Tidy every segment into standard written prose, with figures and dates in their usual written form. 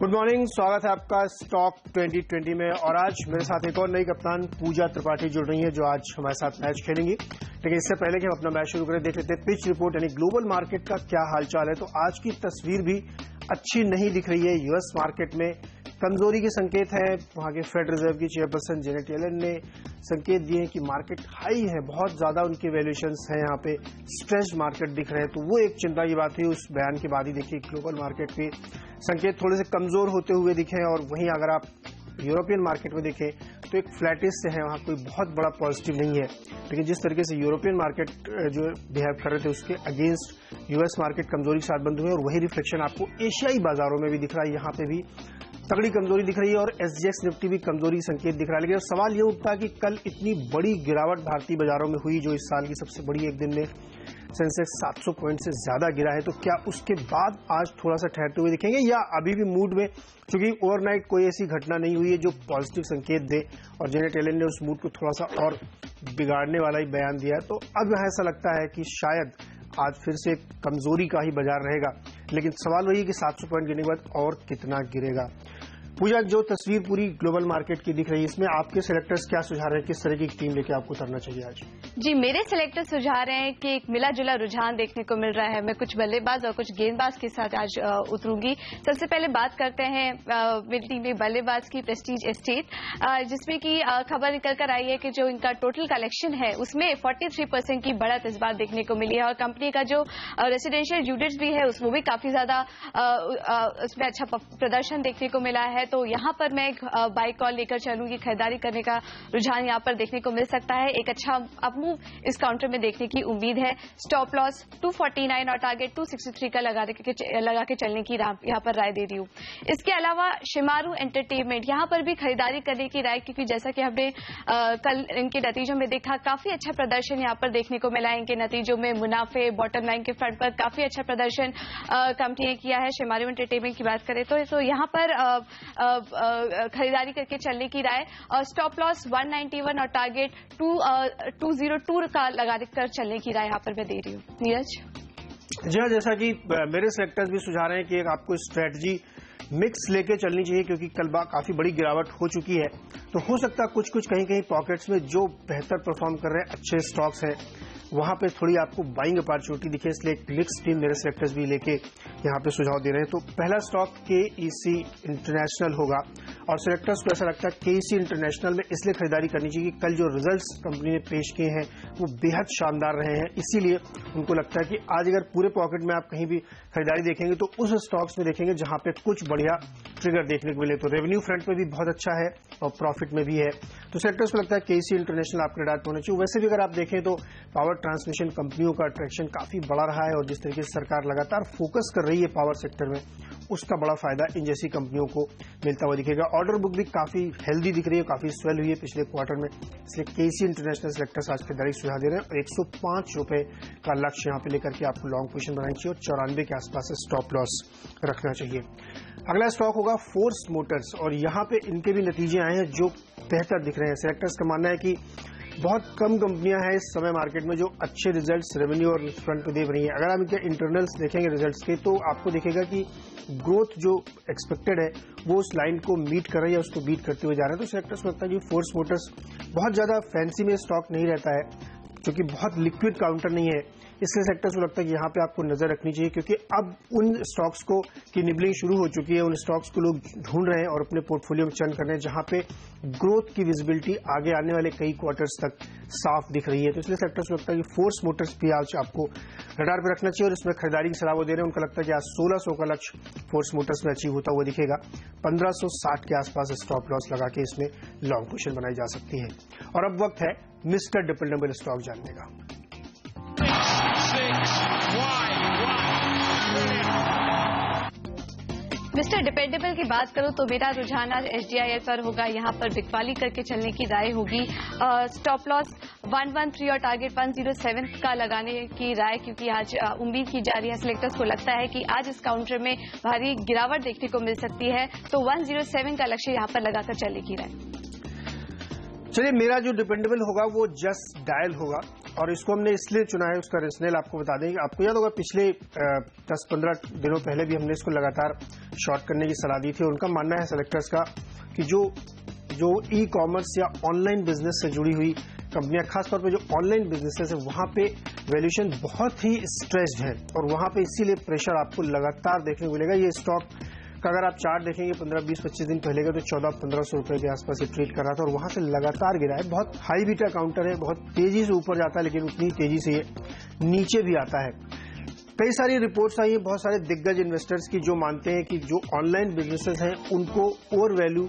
Good morning, स्वागत है आपका स्टॉक 2020 में। और आज मेरे साथ एक और नई कप्तान पूजा त्रिपाठी जुड़ रही है जो आज हमारे साथ मैच खेलेंगी। लेकिन इससे पहले कि हम अपना मैच शुरू करें, देख लेते हैं पिच रिपोर्ट यानी ग्लोबल मार्केट का क्या हालचाल है। तो आज की तस्वीर भी अच्छी नहीं दिख रही है। यूएस मार्केट में कमजोरी के संकेत हैं। वहां के फेड रिजर्व की चेयरपर्सन जेनेट येलन ने संकेत दिए हैं कि मार्केट हाई है, बहुत ज्यादा उनके वैल्यूएशंस हैं, यहाँ पे स्ट्रेस्ड मार्केट दिख रहे हैं। तो वो एक चिंता की बात हुई। उस बयान के बाद ही देखिए ग्लोबल मार्केट के संकेत थोड़े से कमजोर होते हुए दिखे। और वहीं अगर आप यूरोपियन मार्केट में देखें तो एक फ्लैटिश से है, वहां कोई बहुत बड़ा पॉजिटिव नहीं है। लेकिन जिस तरीके से यूरोपियन मार्केट जो बिहेव कर रहे थे उसके अगेंस्ट यूएस मार्केट कमजोरी के साथ बंद हुए। और वही रिफ्लेक्शन आपको एशियाई बाजारों में भी दिख रहा है। यहाँ पे भी तगड़ी कमजोरी दिख रही है और एसजीएक्स निफ्टी भी कमजोरी संकेत दिख रहा है। लेकिन सवाल ये उठता है कि कल इतनी बड़ी गिरावट भारतीय बाजारों में हुई, जो इस साल की सबसे बड़ी एक दिन में सेंसेक्स 700 पॉइंट से ज्यादा गिरा है, तो क्या उसके बाद आज थोड़ा सा ठहरते हुए दिखेंगे या अभी भी मूड में, क्योंकि ओवरनाइट कोई ऐसी घटना नहीं हुई है जो पॉजिटिव संकेत दे और जेनेट येलन ने उस मूड को थोड़ा सा और बिगाड़ने वाला ही बयान दिया है। तो अब ऐसा लगता है कि शायद आज फिर से कमजोरी का ही बाजार रहेगा। लेकिन सवाल वही है कि 700 पॉइंट गिरने के बाद और कितना गिरेगा। पूजा, जो तस्वीर पूरी ग्लोबल मार्केट की दिख रही है, इसमें आपके सिलेक्टर्स क्या सुझा रहे हैं? किस तरह की टीम लेके आपको उतरना चाहिए आज? जी, मेरे सिलेक्टर सुझा रहे हैं कि एक मिला जुला रुझान देखने को मिल रहा है। मैं कुछ बल्लेबाज और कुछ गेंदबाज के साथ आज उतरूंगी। सबसे पहले बात करते हैं मेरी टीम में बल्लेबाज की, प्रेस्टीज एस्टेट, जिसमें की खबर निकल कर आई है कि जो इनका टोटल कलेक्शन है उसमें 43% की बढ़त इस बार देखने को मिली है। और कंपनी का जो रेसिडेंशियल यूनिट्स भी है उसमें भी काफी ज्यादा उसमें अच्छा प्रदर्शन देखने को मिला है। तो यहां पर मैं एक बाई कॉल लेकर चलूंगी। खरीदारी करने का रुझान यहां पर देखने को मिल सकता है। एक अच्छा अपमूव इस काउंटर में देखने की उम्मीद है। स्टॉप लॉस 249 और टारगेट 263 का लगा के चलने की यहां पर राय दे रही हूं। इसके अलावा शिमारू एंटरटेनमेंट, यहां पर भी खरीदारी करने की राय, क्योंकि जैसा कि हमने कल इनके नतीजों में देखा, काफी अच्छा प्रदर्शन यहां पर देखने को मिला है। इनके नतीजों में मुनाफे, बॉटम लाइन के फ्रंट पर काफी अच्छा प्रदर्शन कंपनी ने किया है। शिमारू एंटरटेनमेंट की बात करें तो यहां पर खरीदारी करके चलने की राय। और स्टॉप लॉस 191 और टारगेट 202 का लगा कर चलने की राय यहां पर मैं दे रही हूँ। नीरज जी हाँ, जैसा कि मेरे सिलेक्टर्स भी सुझा रहे हैं कि एक आपको स्ट्रेटजी मिक्स लेके चलनी चाहिए, क्योंकि कल काफी बड़ी गिरावट हो चुकी है। तो हो सकता है कुछ कुछ कहीं पॉकेट्स में जो बेहतर परफॉर्म कर रहे हैं, अच्छे स्टॉक्स हैं, वहां पे थोड़ी आपको बाइंग अपॉर्चुनिटी दिखे। इसलिए एक मिक्स टीम मेरे सिलेक्टर्स भी लेके यहाँ पे सुझाव दे रहे हैं। तो पहला स्टॉक केईसी इंटरनेशनल होगा और सिलेक्टर्स को ऐसा लगता है केईसी इंटरनेशनल में इसलिए खरीदारी करनी चाहिए कि कल जो रिजल्ट्स कंपनी ने पेश किए हैं वो बेहद शानदार रहे हैं। इसीलिए उनको लगता है कि आज अगर पूरे पॉकेट में आप कहीं भी खरीदारी देखेंगे तो उस स्टॉक्स में देखेंगे जहां पे कुछ बढ़िया ट्रिगर देखने को मिले। तो रेवेन्यू फ्रंट में भी बहुत अच्छा है और प्रॉफिट में भी है। तो सेक्टर्स को लगता है केईसी इंटरनेशनल आपके रडार पर होना चाहिए। वैसे भी अगर आप देखें तो पावर ट्रांसमिशन कंपनियों का अट्रैक्शन काफी बड़ा रहा है और जिस तरीके से सरकार लगातार फोकस कर रही है पावर सेक्टर में, उसका बड़ा फायदा इन जैसी कंपनियों को मिलता हुआ दिखेगा। ऑर्डर बुक भी काफी हेल्दी दिख रही है, काफी स्वेल हुई है पिछले क्वार्टर में। इसलिए केईसी इंटरनेशनल सेलेक्टर्स आज खरीदारी सुझाव दे रहे हैं और 105 रुपए का लक्ष्य यहां पे लेकर के आपको लॉन्ग पोजीशन बनानी चाहिए और 94 के आसपास स्टॉप लॉस रखना चाहिए। अगला स्टॉक होगा फोर्स मोटर्स और यहां पे इनके भी नतीजे आए हैं जो बेहतर दिख रहे हैं। सेलेक्टर्स का मानना है कि बहुत कम कंपनियां हैं इस समय मार्केट में जो अच्छे रिजल्ट्स रेवेन्यू और फ्रंट पे दे रही हैं। अगर आप इनके इंटरनल्स देखेंगे रिजल्ट्स के, तो आपको दिखेगा कि ग्रोथ जो एक्सपेक्टेड है वो उस लाइन को मीट कर रही है, उसको बीट करते हुए जा रहा है। तो सेलेक्टर्स को लगता है कि फोर्स मोटर्स बहुत ज्यादा फैंसी में स्टॉक नहीं रहता है, क्योंकि बहुत लिक्विड काउंटर नहीं है। इसलिए सेक्टर्स को लगता है कि यहाँ पे आपको नजर रखनी चाहिए, क्योंकि अब उन स्टॉक्स को की निबलिंग शुरू हो चुकी है। उन स्टॉक्स को लोग ढूंढ रहे हैं और अपने पोर्टफोलियो में चर्न कर रहे हैं जहां पे ग्रोथ की विजिबिलिटी आगे आने वाले कई क्वार्टर्स तक साफ दिख रही है। तो इसलिए सेक्टर्स को लगता है कि फोर्स मोटर्स भी आज आपको रडार पर रखना चाहिए और इसमें खरीदारी की सलाह वो दे रहे हैं। उनका लगता है कि आज 1600 का लक्ष्य फोर्स मोटर्स में अचीव होता हुआ दिखेगा। 1560 के आसपास स्टॉप लॉस लगा के इसमें लॉन्ग पोजीशन बनाई जा सकती है। और अब वक्त है मिस्टर डिपेंडेबल स्टॉक जानने का। मिस्टर डिपेंडेबल की बात करूं तो मेरा रुझान आज एचडीआईएल पर होगा। यहां पर बिकवाली करके चलने की राय होगी। स्टॉप लॉस 113 और टारगेट 107 का लगाने की राय, क्योंकि आज उम्मीद की जा रही है, सिलेक्टर्स को लगता है कि आज इस काउंटर में भारी गिरावट देखने को मिल सकती है। तो 107 का लक्ष्य यहां पर लगाकर चलने की राय। चलिए, मेरा जो डिपेंडेबल होगा वो जस्ट डायल होगा और इसको हमने इसलिए चुना है, उसका रेशनल आपको बता दें कि आपको याद होगा पिछले 10-15 दिनों पहले भी हमने इसको लगातार शॉर्ट करने की सलाह दी थी। और उनका मानना है सेलेक्टर्स का कि जो ई कॉमर्स या ऑनलाइन बिजनेस से जुड़ी हुई कंपनियां, खासतौर पे जो ऑनलाइन बिजनेसेस है, वहां पे वैल्यूएशन बहुत ही स्ट्रेस्ड है और वहां पे इसीलिए प्रेशर आपको लगातार देखने को मिलेगा। ये स्टॉक का अगर आप चार्ट देखेंगे 15, 20, 25 दिन पहले का तो 1400-1500 रुपए के आसपास ये ट्रेड कर रहा था और वहां से लगातार गिरा है। बहुत हाई बीटा काउंटर है, बहुत तेजी से ऊपर जाता है, लेकिन उतनी तेजी से ये नीचे भी आता है। कई सारी रिपोर्ट्स आई हैं बहुत सारे दिग्गज इन्वेस्टर्स की, जो मानते हैं कि जो ऑनलाइन बिजनेसेस हैं उनको ओवर वैल्यू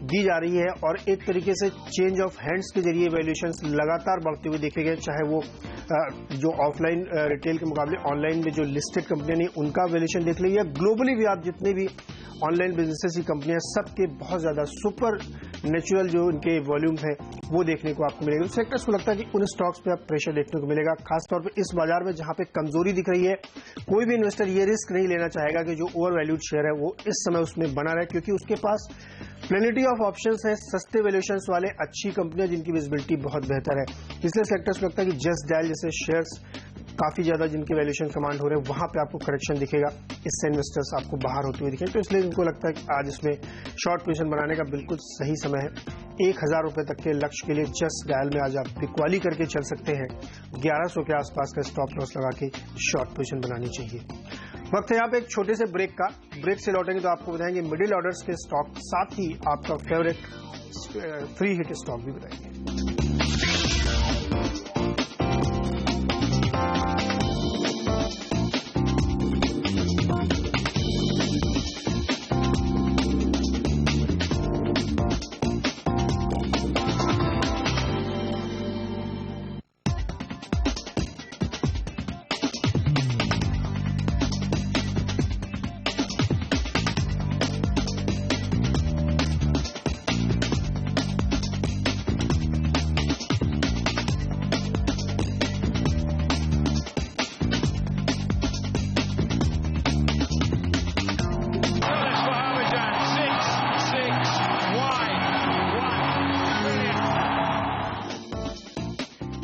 दी जा रही है और एक तरीके से चेंज ऑफ हैंड्स के जरिए वैल्यूएशंस लगातार बढ़ते हुए देखे गए। चाहे वो जो ऑफलाइन रिटेल के मुकाबले ऑनलाइन में जो लिस्टेड कंपनियां नहीं उनका वैल्यूएशन देख लीजिए, या ग्लोबली भी आप जितने भी ऑनलाइन बिजनेसेस की कंपनियां, सबके बहुत ज्यादा सुपर नेचुरल जो इनके वॉल्यूम है वो देखने को आपको मिलेगा। सेक्टर्स को लगता है कि उन स्टॉक्स पे आप प्रेशर देखने को मिलेगा, खासतौर पे इस बाजार में जहां पे कमजोरी दिख रही है। कोई भी इन्वेस्टर ये रिस्क नहीं लेना चाहेगा कि जो ओवर वैल्यूड शेयर है वो इस समय उसमें बना रहे, क्योंकि उसके पास प्लेनिटी ऑफ ऑप्शंस है, सस्ते वैल्यूएशंस वाले अच्छी कंपनियां जिनकी विजिबिलिटी बहुत बेहतर है। इसलिए सेक्टर्स को लगता है कि जस्ट डायल जैसे शेयर्स काफी ज्यादा जिनके वैल्यूएशन कमांड हो रहे हैं वहां पे आपको करेक्शन दिखेगा, इससे इन्वेस्टर्स आपको बाहर होते हुए दिखेंगे। तो इसलिए इनको लगता है कि आज इसमें शॉर्ट पोजीशन बनाने का बिल्कुल सही समय है। 1000 रुपए तक के लक्ष्य के लिए जस्ट डायल में आज आप बिक्वाली करके चल सकते हैं। 1100 के आसपास का स्टॉप लॉस लगा के शॉर्ट पोजीशन बनानी चाहिए। वक्त है यहाँ पे एक छोटे से ब्रेक का। ब्रेक से लौटेंगे तो आपको बताएंगे मिडिल ऑर्डर्स के स्टॉक, साथ ही आपका फेवरेट फ्री हिट स्टॉक भी बताएंगे।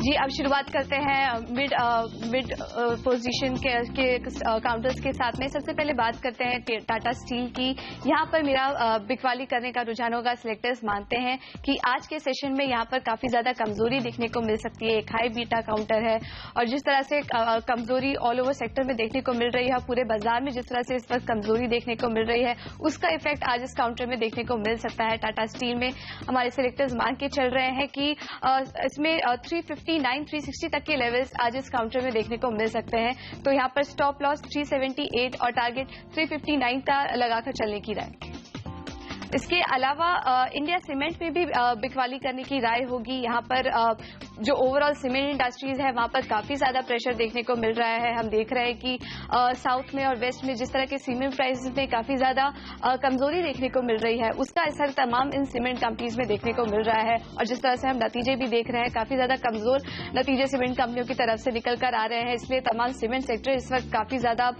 जी, अब शुरुआत करते हैं मिड पोजीशन के काउंटर्स के साथ में। सबसे पहले बात करते हैं टाटा स्टील की। यहाँ पर मेरा बिकवाली करने का रुझान होगा। सिलेक्टर्स मानते हैं कि आज के सेशन में यहाँ पर काफी ज्यादा कमजोरी देखने को मिल सकती है। एक हाई बीटा काउंटर है और जिस तरह से कमजोरी ऑल ओवर सेक्टर में देखने को मिल रही है, पूरे बाजार में जिस तरह से इस वक्त कमजोरी देखने को मिल रही है, उसका इफेक्ट आज इस काउंटर में देखने को मिल सकता है। टाटा स्टील में हमारे सिलेक्टर्स मान के चल रहे हैं कि इसमें 359-360 तक के लेवल्स आज इस काउंटर में देखने को मिल सकते हैं। तो यहाँ पर स्टॉप लॉस 378 और टारगेट 359 का लगाकर चलने की राय। इसके अलावा इंडिया सीमेंट में भी बिकवाली करने की राय होगी। यहाँ पर जो ओवरऑल सीमेंट इंडस्ट्रीज है वहां पर काफी ज्यादा प्रेशर देखने को मिल रहा है। हम देख रहे हैं कि साउथ में और वेस्ट में जिस तरह के सीमेंट प्राइसेस में काफी ज्यादा कमजोरी देखने को मिल रही है, उसका असर तमाम इन सीमेंट कंपनीज में देखने को मिल रहा है। और जिस तरह से हम नतीजे भी देख रहे हैं, काफी ज्यादा कमजोर नतीजे सीमेंट कंपनियों की तरफ से निकल कर आ रहे हैं। इसलिए तमाम सीमेंट सेक्टर इस वक्त काफी ज्यादा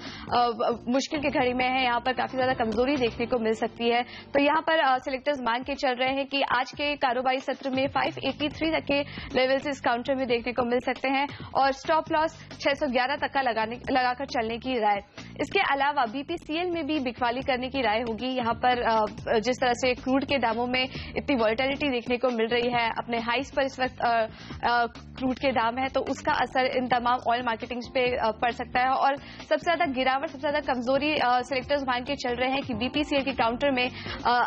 मुश्किल की घड़ी में है। यहाँ पर काफी ज्यादा कमजोरी देखने को मिल सकती है। तो यहाँ पर सिलेक्टर्स मान के चल रहे हैं कि आज के कारोबारी सत्र में 583 तक के लेवल्स इस काउंटर में देखने को मिल सकते हैं और स्टॉप लॉस 611 तक का लगाकर चलने की राय। इसके अलावा बीपीसीएल में भी बिकवाली करने की राय होगी। यहाँ पर जिस तरह से क्रूड के दामों में इतनी वॉलेटिलिटी देखने को मिल रही है, अपने हाइस पर इस वक्त क्रूड के दाम है, तो उसका असर इन तमाम ऑयल मार्केटिंग्स पे पड़ सकता है। और सबसे ज्यादा गिरावट, सबसे ज्यादा कमजोरी सिलेक्टर्स मान के चल रहे हैं कि बीपीसीएल के काउंटर में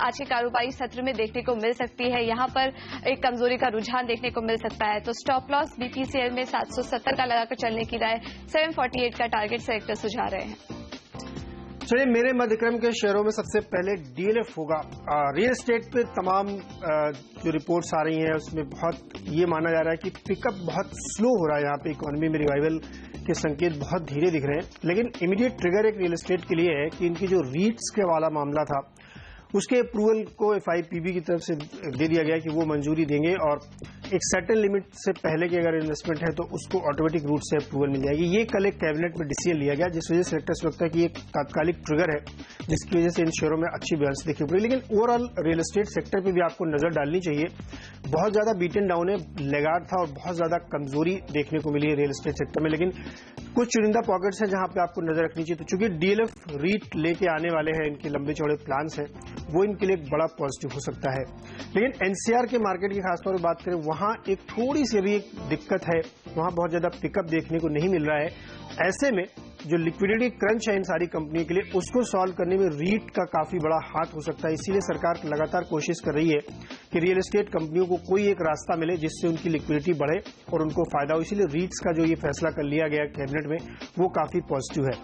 आज के कारोबारी सत्र में देखने को मिल सकती है। यहाँ पर एक कमजोरी का रुझान देखने को मिल सकता है। तो स्टॉप लॉस बीपीसीएल में 770 का लगाकर चलने की राय, 748 का टारगेट सेलेक्टर सुझा रहे हैं। चलिए, मेरे मध्यक्रम के शेयरों में सबसे पहले डीएलएफ होगा। रियल एस्टेट पे तमाम जो रिपोर्ट्स आ रही हैं उसमें बहुत ये माना जा रहा है कि पिकअप बहुत स्लो हो रहा है। यहाँ पे इकोनॉमी में रिवाइवल के संकेत बहुत धीरे दिख रहे हैं, लेकिन इमीडिएट ट्रिगर एक रियल एस्टेट के लिए है कि इनकी जो रीट्स के वाला मामला था उसके अप्रूवल को एफआईपीबी की तरफ से दे दिया गया कि वो मंजूरी देंगे और एक सर्टेन लिमिट से पहले की अगर इन्वेस्टमेंट है तो उसको ऑटोमेटिक रूट से अप्रूवल मिल जाएगी। ये कल एक कैबिनेट में डिसीजन लिया गया, जिस वजह से सेलेक्टर्स को लगता है कि ये तात्कालिक ट्रिगर है, जिसकी वजह से इन शेयरों में अच्छी बैलेंस देखनी पड़ेगी। लेकिन ओवरऑल रियल एस्टेट सेक्टर पे भी आपको नजर डालनी चाहिए। बहुत ज्यादा बीटन डाउन है, लेगार्ड था और बहुत ज्यादा कमजोरी देखने को मिली है रियल एस्टेट सेक्टर में। लेकिन कुछ चुनिंदा पॉकेट्स हैं जहां पे आपको नजर रखनी चाहिए। तो चूंकि डीएलएफ रीट लेके आने वाले हैं, इनके लंबे चौड़े प्लान्स हैं, वो इनके लिए एक बड़ा पॉजिटिव हो सकता है। लेकिन एनसीआर के मार्केट की खासतौर पर बात करें, वहां एक थोड़ी सी अभी एक दिक्कत है, वहां बहुत ज्यादा पिकअप देखने को नहीं मिल रहा है। ऐसे में जो लिक्विडिटी क्रंच है इन सारी कंपनियों के लिए, उसको सॉल्व करने में रीट का काफी बड़ा हाथ हो सकता है। इसीलिए सरकार लगातार कोशिश कर रही है कि रियल एस्टेट कंपनियों को कोई एक रास्ता मिले जिससे उनकी लिक्विडिटी बढ़े और उनको फायदा हो। इसीलिए रीट्स का जो ये फैसला कर लिया गया कैबिनेट में, वो काफी पॉजिटिव है।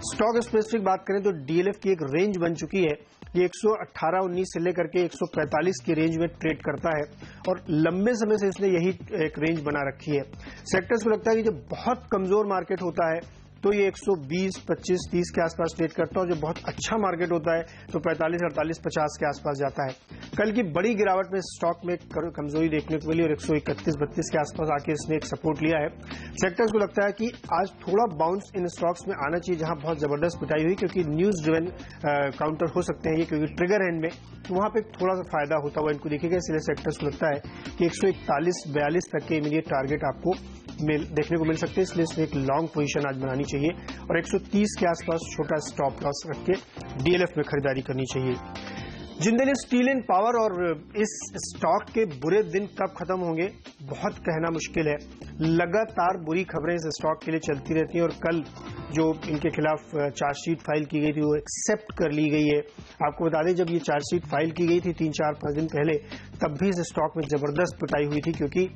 स्टॉक स्पेसिफिक बात करें तो डीएलएफ की एक रेंज बन चुकी है। ये 118-19 से लेकर के 145 की रेंज में ट्रेड करता है और लंबे समय से इसने यही एक रेंज बना रखी है। सेक्टर्स को लगता है कि जब बहुत कमजोर मार्केट होता है तो ये 120, 25, 30 के आसपास ट्रेड करता है और जब बहुत अच्छा मार्केट होता है तो 45, 48, 50 के आसपास जाता है। कल की बड़ी गिरावट में स्टॉक में कमजोरी देखने को मिली और 131, 32 के आसपास आके इसने एक सपोर्ट लिया है। सेक्टर्स को लगता है कि आज थोड़ा बाउंस इन स्टॉक्स में आना चाहिए जहां बहुत जबरदस्त पिटाई हुई, क्योंकि न्यूज ड्रिवन काउंटर हो सकते हैं ये, क्योंकि ट्रिगर है इनमें, तो वहां पे थोड़ा सा फायदा होता हुआ इनको दिखेगा। इसलिए सेक्टर्स को लगता है कि 141-42 तक के इमीडिएट टारगेट आपको देखने को मिल सकते हैं। इसलिए इसमें एक लॉन्ग पोजीशन आज बनानी चाहिए और 130 के आसपास छोटा स्टॉप लॉस रख के डीएलएफ में खरीदारी करनी चाहिए। जिंदल स्टील एंड पावर और इस स्टॉक के बुरे दिन कब खत्म होंगे, बहुत कहना मुश्किल है। लगातार बुरी खबरें इस स्टॉक के लिए चलती रहती हैं और कल जो इनके खिलाफ चार्जशीट फाइल की गई थी वो एक्सेप्ट कर ली गई है। आपको बता दें, जब ये चार्जशीट फाइल की गई थी 3-4-5 दिन पहले, तब भी इस स्टॉक में जबरदस्त पिटाई हुई थी, क्योंकि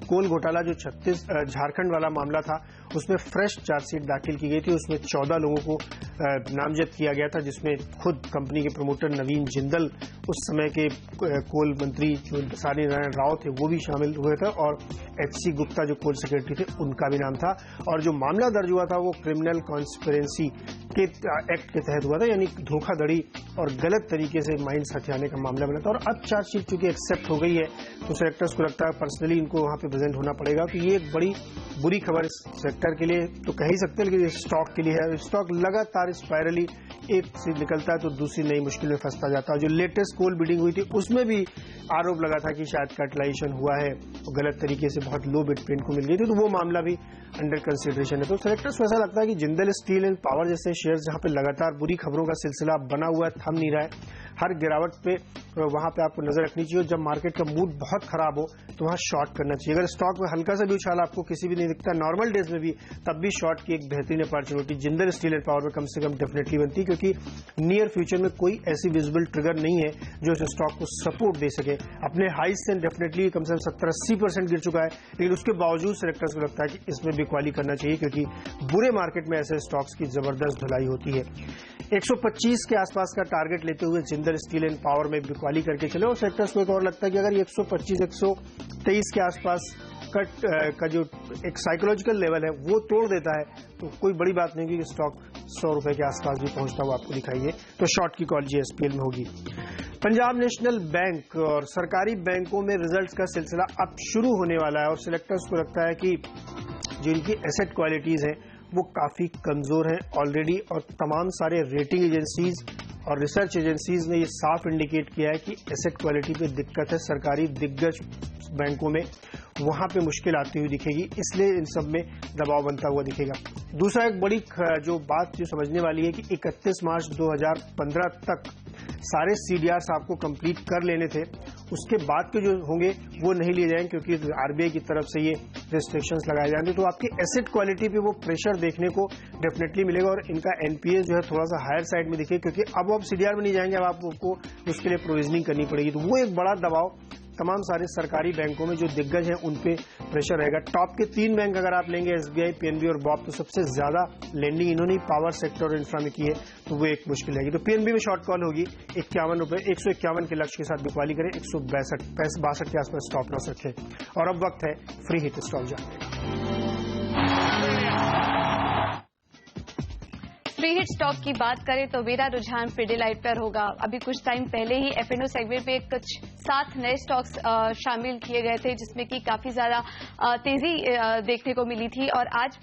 कोल घोटाला जो झारखंड वाला मामला था उसमें फ्रेश चार्जशीट दाखिल की गई थी। उसमें 14 लोगों को नामजद किया गया था, जिसमें खुद कंपनी के प्रमोटर नवीन जिंदल, उस समय के कोल मंत्री जो सानी नारायण राव थे वो भी शामिल हुए थे और एचसी गुप्ता जो कोल सेक्रेटरी थे उनका भी नाम था। और जो मामला दर्ज हुआ था वो क्रिमिनल कॉन्स्पिरेंसी के एक्ट के तहत हुआ था, यानी धोखाधड़ी और गलत तरीके से माइंस हथियाने का मामला बना था। और अब चार्जशीट चूंकि एक्सेप्ट हो गई है तो सेक्टर्स को लगता है पर्सनली इनको वहां पे प्रेजेंट होना पड़ेगा। तो ये एक बड़ी बुरी खबर सेक्टर के लिए तो कह ही सकते हैं, लेकिन स्टॉक के लिए है। स्टॉक लगातार स्पाइरली एक से निकलता है तो दूसरी नई मुश्किल में फंसता जाता है। जो लेटेस्ट कोल बिडिंग हुई थी उसमें भी आरोप लगा था कि शायद कैटलाइजेशन हुआ है और गलत तरीके से बहुत लो बिड पे इनको मिल गई थी, तो वो मामला भी अंडर कंसिडरेशन है। तो सेलेक्टर्स को ऐसा लगता है कि जिंदल स्टील एंड पावर जैसे शेयर जहां पे लगातार बुरी खबरों का सिलसिला बना हुआ है, थम नहीं रहा है, हर गिरावट पे वहां पे आपको नजर रखनी चाहिए। जब मार्केट का मूड बहुत खराब हो तो वहां शॉर्ट करना चाहिए। अगर स्टॉक में हल्का सा भी उछाल आपको किसी भी नहीं दिखता नॉर्मल डेज में भी, तब भी शॉर्ट की एक बेहतरीन opportunity Jindal steel and power में कम से कम डेफिनेटली बनती है, क्योंकि नियर फ्यूचर में कोई ऐसी विजिबल ट्रिगर नहीं है जो इस स्टॉक को सपोर्ट दे सके। अपने हाई से डेफिनेटली कम से कम 70-80% गिर चुका है, लेकिन उसके बावजूद सेलेक्टर्स को लगता है कि इसमें बिकवाली करना चाहिए, क्योंकि बुरे मार्केट में ऐसे स्टॉक्स की जबरदस्त धुलाई होती है। 125 के आसपास का टारगेट लेते हुए जिंदल स्टील एंड पावर में बिकवाली करके चले। और सेक्टर्स को एक और लगता है कि अगर 125-123 के आसपास का जो एक साइकोलॉजिकल लेवल है वो तोड़ देता है तो कोई बड़ी बात नहीं कि स्टॉक 100 रुपए के आसपास भी पहुंचता हुआ आपको दिखाई दे, तो शॉर्ट की कॉल जीएसपीएल में होगी। पंजाब नेशनल बैंक और सरकारी बैंकों में रिजल्ट्स का सिलसिला अब शुरू होने वाला है और सिलेक्टर्स को लगता है कि जो इनकी एसेट क्वालिटीज हैं वो काफी कमजोर हैं ऑलरेडी, और तमाम सारे रेटिंग एजेंसीज और रिसर्च एजेंसीज ने ये साफ इंडिकेट किया है कि एसेट क्वालिटी पे दिक्कत है। सरकारी दिग्गज बैंकों में वहां पे मुश्किल आती हुई दिखेगी, इसलिए इन सब में दबाव बनता हुआ दिखेगा। दूसरा एक बड़ी जो बात जो समझने वाली है कि 31 मार्च 2015 तक सारे सीडीआर्स आपको कंप्लीट कर लेने थे, उसके बाद के जो होंगे वो नहीं लिए जाएंगे क्योंकि आरबीआई की तरफ से ये रिस्ट्रिक्शंस लगाए जाएंगे। तो आपकी एसेट क्वालिटी पे वो प्रेशर देखने को डेफिनेटली मिलेगा और इनका एनपीए जो है थोड़ा सा हायर साइड में दिखे, क्योंकि अब आप सीडीआर में नहीं जाएंगे, अब आपको उसके लिए प्रोविजनिंग करनी पड़ेगी। तो वो एक बड़ा दबाव तमाम सारे सरकारी बैंकों में जो दिग्गज हैं उन पे प्रेशर रहेगा। टॉप के 3 बैंक अगर आप लेंगे एसबीआई, पीएनबी और बॉब, तो सबसे ज्यादा लेंडिंग इन्होंने पावर सेक्टर और इंफ्रा में की है, तो वो एक मुश्किल रहेगी। तो पीएनबी में शॉर्ट कॉल होगी 51 रुपए, 151 के लक्ष्य के साथ बिकवाली करें, 162 के आसपास स्टॉप लॉस रखें। और अब वक्त है फ्री हिट स्टॉक जानने का। फ्री हिट स्टॉक की बात करें तो मेरा रुझान पिडिलाइट पर होगा। अभी कुछ टाइम पहले ही F&O सेगमेंट में कुछ 7 नए स्टॉक्स शामिल किए गए थे, जिसमें कि काफी ज्यादा तेजी देखने को मिली थी और आज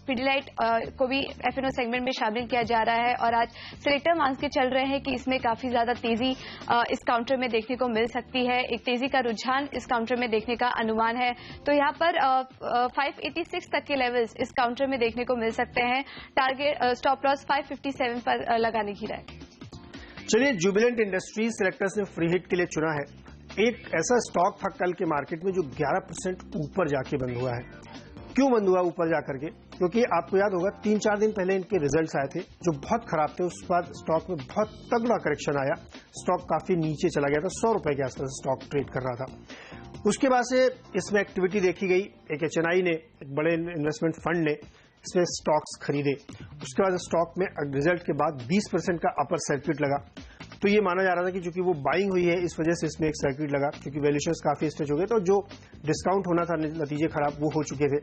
पिडिलाइट को भी F&O सेगमेंट में शामिल किया जा रहा है और आज सिलेक्टर मान के चल रहे हैं कि इसमें काफी ज्यादा तेजी इस काउंटर में देखने को मिल सकती है। एक तेजी का रुझान इस काउंटर में देखने का अनुमान है। तो यहाँ पर 586 तक के लेवल्स इस काउंटर में देखने को मिल सकते हैं। टारगेट स्टॉप लॉस 557 पर लगाने की राय। चलिए, जुबिलेंट इंडस्ट्रीज सिलेक्टर्स ने फ्री हिट के लिए चुना है। एक ऐसा स्टॉक था कल के मार्केट में जो 11% ऊपर जाके बंद हुआ है। क्यों बंद हुआ ऊपर जाकर के? क्योंकि आपको याद होगा 3-4 दिन पहले इनके रिजल्ट्स आए थे जो बहुत खराब थे। उसके बाद स्टॉक में बहुत तगड़ा करेक्शन आया, स्टॉक काफी नीचे चला गया था, 100 रुपए के आसपास स्टॉक ट्रेड कर रहा था। उसके बाद से इसमें एक्टिविटी देखी गई। एक HNI ने, एक बड़े इन्वेस्टमेंट फंड ने इसमें स्टॉक्स खरीदे। उसके बाद स्टॉक में रिजल्ट के बाद 20% का अपर सर्किट लगा। तो ये माना जा रहा था कि चूंकि वो बाइंग हुई है इस वजह से इसमें एक सर्किट लगा, क्योंकि वैल्यूएशंस काफी स्ट्रेच हो गए, तो जो डिस्काउंट होना था, नतीजे खराब वो हो चुके थे।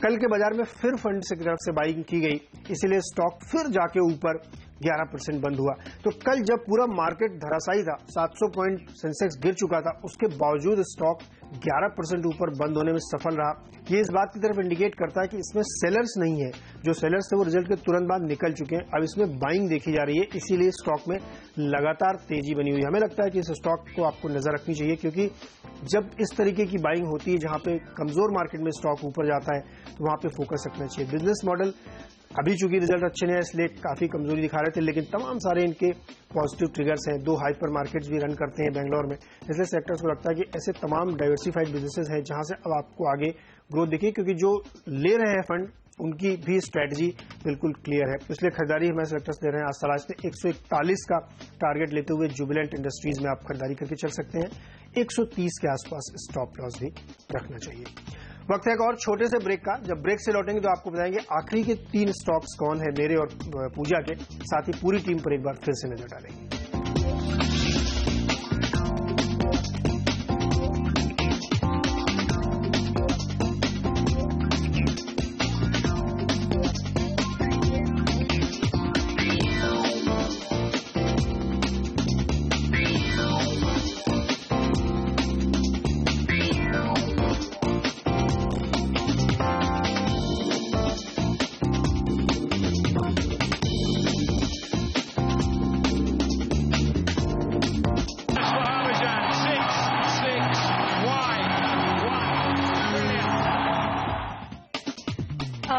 कल के बाजार में फिर फंड की तरफ से बाइंग की गई, इसीलिए स्टॉक फिर जाके ऊपर 11% बंद हुआ। तो कल जब पूरा मार्केट धराशायी था, 700 पॉइंट सेंसेक्स गिर चुका था, उसके बावजूद स्टॉक 11% ऊपर बंद होने में सफल रहा। ये इस बात की तरफ इंडिकेट करता है कि इसमें सेलर्स नहीं है। जो सेलर्स थे वो रिजल्ट के तुरंत बाद निकल चुके हैं। अब इसमें बाइंग देखी जा रही है, इसीलिए स्टॉक में लगातार तेजी बनी हुई है। हमें लगता है कि इस स्टॉक को आपको नजर रखनी चाहिए, क्योंकि जब इस तरीके की बाइंग होती है जहां पे कमजोर मार्केट में स्टॉक ऊपर जाता है, तो वहां पे फोकस रखना चाहिए। बिजनेस मॉडल अभी चूंकि रिजल्ट अच्छे नहीं है इसलिए काफी कमजोरी दिखा रहे थे, लेकिन तमाम सारे इनके पॉजिटिव ट्रिगर्स हैं। 2 हाइपर मार्केट्स भी रन करते हैं बेंगलोर में, इसलिए सेक्टर्स को लगता है कि ऐसे तमाम डाइवर्सिफाइड बिजनेसेस हैं जहां से अब आपको आगे ग्रोथ दिखे, क्योंकि जो ले रहे हैं फंड उनकी भी स्ट्रेटजी बिल्कुल क्लियर है। इसलिए खरीदारी हमारे सेक्टर्स दे रहे हैं। आज तलाश में 141 का टारगेट लेते हुए जुबिलेंट इंडस्ट्रीज में आप खरीदारी करके चल सकते हैं। 130 के आसपास स्टॉप लॉस भी रखना चाहिए। वक्त है एक और छोटे से ब्रेक का। जब ब्रेक से लौटेंगे तो आपको बताएंगे आखिरी के 3 स्टॉक्स कौन है मेरे और पूजा के। साथ ही पूरी टीम पर एक बार फिर से नजर डालेंगे।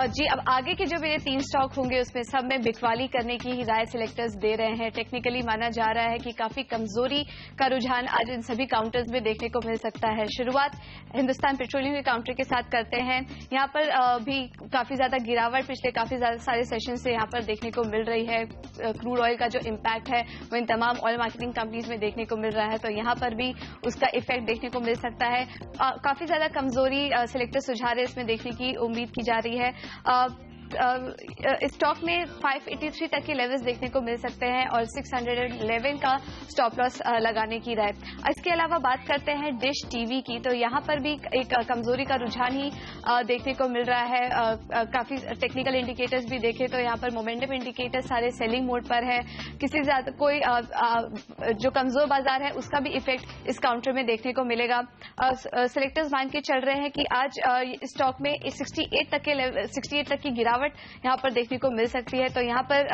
जी, अब आगे के जो मेरे 3 स्टॉक होंगे उसमें सब में बिकवाली करने की ही राय सिलेक्टर्स दे रहे हैं। टेक्निकली माना जा रहा है कि काफी कमजोरी का रुझान आज इन सभी काउंटर्स में देखने को मिल सकता है। शुरुआत हिंदुस्तान पेट्रोलियम के काउंटर के साथ करते हैं। यहाँ पर भी काफी ज्यादा गिरावट पिछले काफी ज्यादा सारे सेशन से यहाँ पर देखने को मिल रही है। क्रूड ऑयल का जो इम्पैक्ट है वो इन तमाम ऑयल मार्केटिंग कंपनीज में देखने को मिल रहा है, तो यहाँ पर भी उसका इफेक्ट देखने को मिल सकता है। काफी ज्यादा कमजोरी सिलेक्टर सुझा रहे इसमें देखने की उम्मीद की जा रही है। स्टॉक में 583 तक के लेवल्स देखने को मिल सकते हैं और 611 का स्टॉप लॉस लगाने की राय। इसके अलावा बात करते हैं डिश टीवी की, तो यहाँ पर भी एक कमजोरी का रुझान ही देखने को मिल रहा है। काफी टेक्निकल इंडिकेटर्स भी देखें तो यहाँ पर मोमेंटम इंडिकेटर्स सारे सेलिंग मोड पर है। किसी ज्यादा कोई जो कमजोर बाजार है उसका भी इफेक्ट इस काउंटर में देखने को मिलेगा। सिलेक्टर्स मान के चल रहे हैं कि आज स्टॉक में 68 तक की गिरावट यहाँ पर देखने को मिल सकती है, तो यहाँ पर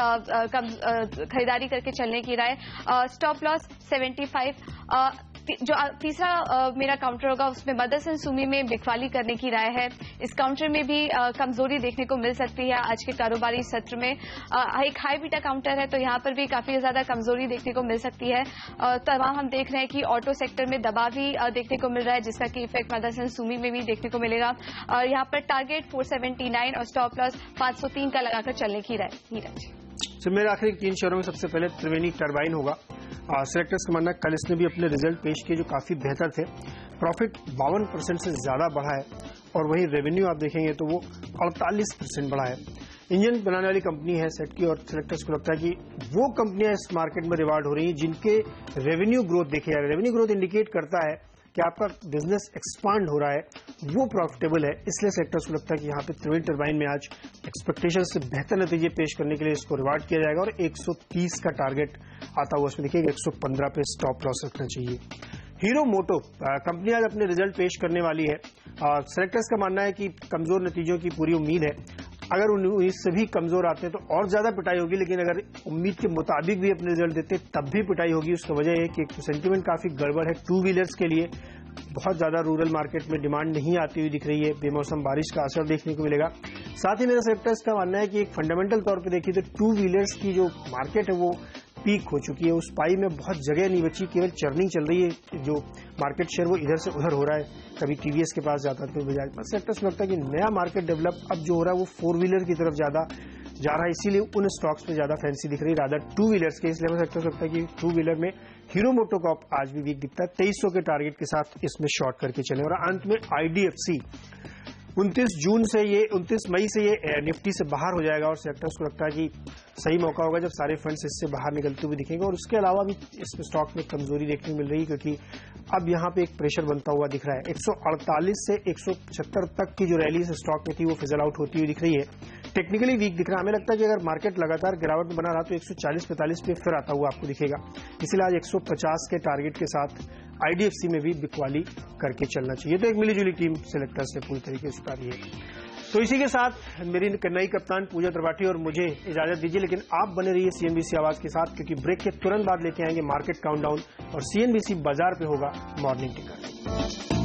खरीदारी करके चलने की राय। Stop loss 75। जो तीसरा मेरा काउंटर होगा उसमें मदरसन सुमी में बिकवाली करने की राय है। इस काउंटर में भी कमजोरी देखने को मिल सकती है आज के कारोबारी सत्र में। एक हाई बीटा काउंटर है तो यहाँ पर भी काफी ज्यादा कमजोरी देखने को मिल सकती है। तमाम हम देख रहे हैं कि ऑटो सेक्टर में दबाव भी देखने को मिल रहा है, जिसका की इफेक्ट मदरसन सुमी में भी देखने को मिलेगा। और यहाँ पर टारगेट 479 और स्टॉप लॉस 503 का लगाकर चलने की राय। तो मेरे आखिरी 3 शेयरों में सबसे पहले त्रिवेणी टरबाइन होगा। सेलेक्टर्स का मानना कल इसने भी अपने रिजल्ट पेश किए जो काफी बेहतर थे। प्रॉफिट 52% से ज्यादा बढ़ा है और वहीं रेवेन्यू आप देखेंगे तो वो 48% बढ़ा है। इंजन बनाने वाली कंपनी है सेट की, और सेलेक्टर्स को लगता है कि वो कंपनियां इस मार्केट में रिवार्ड हो रही हैं जिनके रेवेन्यू ग्रोथ देखे जा रहे हैं। रेवेन्यू ग्रोथ इंडिकेट करता है कि आपका बिजनेस एक्सपांड हो रहा है, वो प्रॉफिटेबल है। इसलिए सेक्टर्स को लगता है कि यहाँ पे त्रिवेणी टर्बाइन में आज एक्सपेक्टेशन से बेहतर नतीजे पेश करने के लिए इसको रिवार्ड किया जाएगा और 130 का टारगेट आता हुआ उसमें देखिएगा 115 पे स्टॉप लॉस रखना चाहिए। हीरो मोटो कंपनी आज अपने रिजल्ट पेश करने वाली है। सेलेक्टर्स का मानना है कि कमजोर नतीजों की पूरी उम्मीद है। अगर उन्नीस से भी कमजोर आते हैं तो और ज्यादा पिटाई होगी, लेकिन अगर उम्मीद के मुताबिक भी अपने रिजल्ट देते तब भी पिटाई होगी। उसका वजह है कि सेंटीमेंट काफी गड़बड़ है। टू व्हीलर्स के लिए बहुत ज्यादा रूरल मार्केट में डिमांड नहीं आती हुई दिख रही है। बेमौसम बारिश का असर देखने को मिलेगा। साथ ही मेरे सेक्टर्स का मानना है कि एक फंडामेंटल तौर पर देखिए तो टू व्हीलर्स की जो मार्केट है वो पीक हो चुकी है। उस पाई में बहुत जगह नहीं बची, केवल चर्निंग चल रही है। जो मार्केट शेयर वो इधर से उधर हो रहा है, कभी टीवीएस के पास जाता है तो बजाज पास। सेक्टर्स में लगता है कि नया मार्केट डेवलप अब जो हो रहा है वो फोर व्हीलर की तरफ ज्यादा जा रहा है, इसीलिए उन स्टॉक्स में ज्यादा फैंसी दिख रही है रादर टू व्हीलर्स के। इसलिए हमें सेक्टर्स लगता है कि टू व्हीलर में हीरो मोटोकॉर्प आज भी वीक दिखता है। 2300 के टारगेट के साथ इसमें शॉर्ट करके चले। और अंत में आईडीएफसी 29 मई से ये निफ्टी से बाहर हो जाएगा और सेक्टर्स को लगता है कि सही मौका होगा जब सारे फंड्स इससे बाहर निकलते हुए दिखेंगे। और उसके अलावा भी इसमें स्टॉक में कमजोरी देखने को मिल रही है, क्योंकि अब यहाँ पे एक प्रेशर बनता हुआ दिख रहा है। 148 से 175 तक की जो रैली इस स्टॉक में थी वो फिजल आउट होती हुई दिख रही है। टेक्निकली वीक दिख रहा है। हमें लगता है कि अगर मार्केट लगातार गिरावट में बना रहा तो 140-45 पे फिर आता हुआ आपको दिखेगा। इसलिए आज 150 के टारगेट के साथ आईडीएफसी में भी बिकवाली करके चलना चाहिए। तो एक मिलीजुली टीम सेलेक्टर्स से पूरी तरीके से उतारी है। तो इसी के साथ मेरी नई कप्तान पूजा त्रिपाठी और मुझे इजाजत दीजिए, लेकिन आप बने रहिए सीएनबीसी आवाज के साथ, क्योंकि ब्रेक के तुरंत बाद लेके आएंगे मार्केट काउंटडाउन और सीएनबीसी बाजार पे होगा मॉर्निंग टिकर।